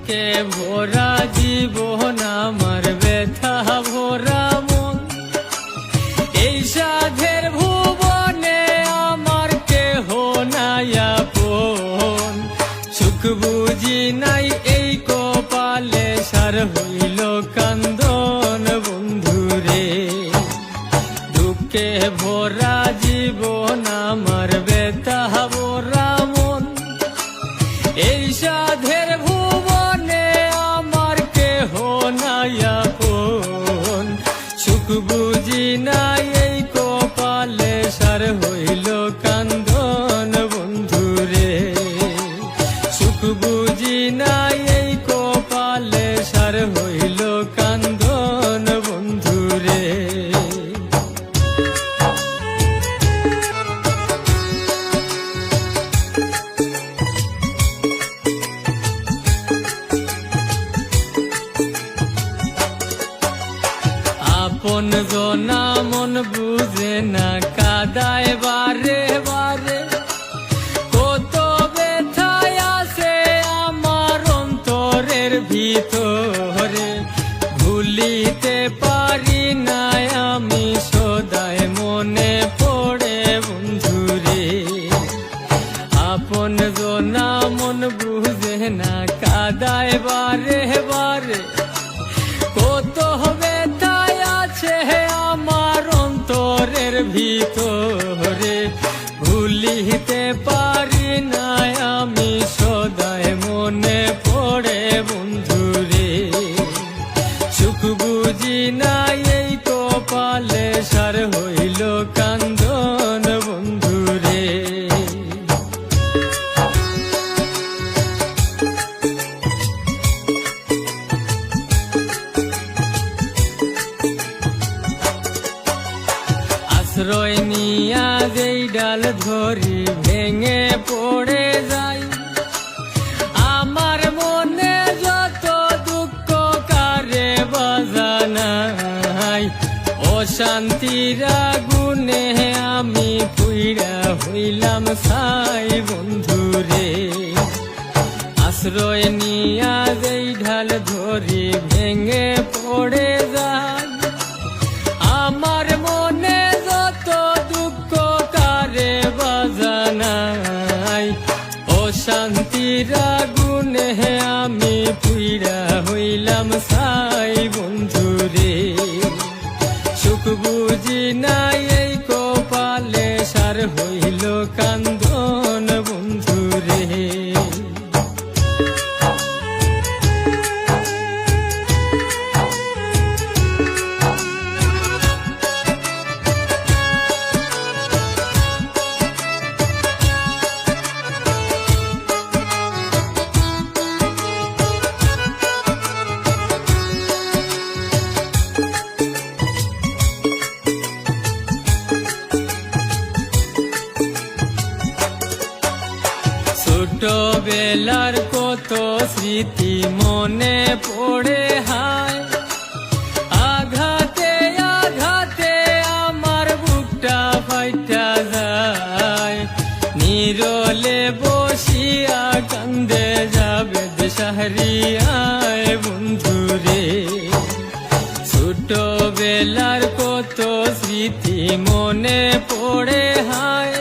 দুঃখে ভরা জীবন আমার ব্যথা ভরা মন, এই সাধের ভুবনে আমার কেহ নাই আপন। সুখ বুঝি নাই এই কপালে সার হইল কান্দন বন্ধুরে। দুঃখে ভরা জীবন আমার ব্যথা ভরা মন, এই সাধের ভুবনে আমার কেহ নাই আপন। সুখ বুঝি নাই এই কপালে সার হইল কান্দন বন্ধুরে। সুখ বুঝি নাই এই কপালে সার হইল কান্দন বন্ধুরে। আপন জনা মন বুঝে না কাদায় বারে বারে, কত ব্যথায় আছে আমার অন্তরের ভিতরে। ভুলিতে পারি না আমি সদায় মনে পড়ে বন্ধুরে। আপন জনা মন বুঝে না কাদায় বারে বারে, কত ব্যথায় আছে আমার অন্তরের ভিতরে। ভুলিতে পারি না আমি সদায় মনে পড়ে বন্ধুরে। সুখ বুঝি নাই এই কপালে সার হইল কান্দন বন্ধুরে। আশ্রয় নিয়া যেই ডাল ধরি ভেঙে পড়ে যাই, আমার মনে যত দুঃখ কারে বাজানাই। অশান্তির আগুনে আমি পুইরা হইলাম ছাই বন্ধুরে। আশ্রয় নিয়া যেই ঢাল ধরি ভেঙে পড়ে যাই, আমার মনে যত দুঃখ কারে বাজানাই। অশান্তির আগুনে আমি পুইরা হইলাম ছাই বন্ধুরে। সুখ বুঝি নাই এই কপালে সার হইল কান্দন বন্ধুরে। ছোটবেলার কত স্মৃতি মনে পড়ে হায়, আঘাতে আঘাতে আমার বুকটা ফাইটা যায়। নীরলে বসিয়া কান্দে যাবে দেশাহারিয়ায় বন্ধুরে। ছোটবেলার কত স্মৃতি মনে পড়ে হায়,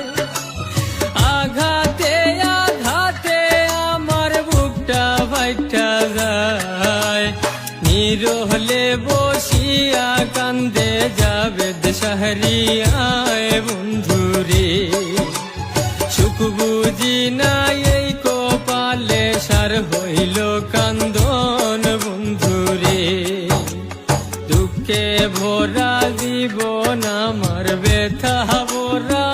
আঘাতে আঘাতে আমার বুকটা ফাইটা যায়। নীরলে বসিয়া কান্দে যাবে দেশাহারিয়ায় বন্ধুরে। সুখ বুঝি নাই এই কপালে সার হইল কান্দন বন্ধুরে। দুঃখে ভরা জীবন আমার ব্যথা ভরা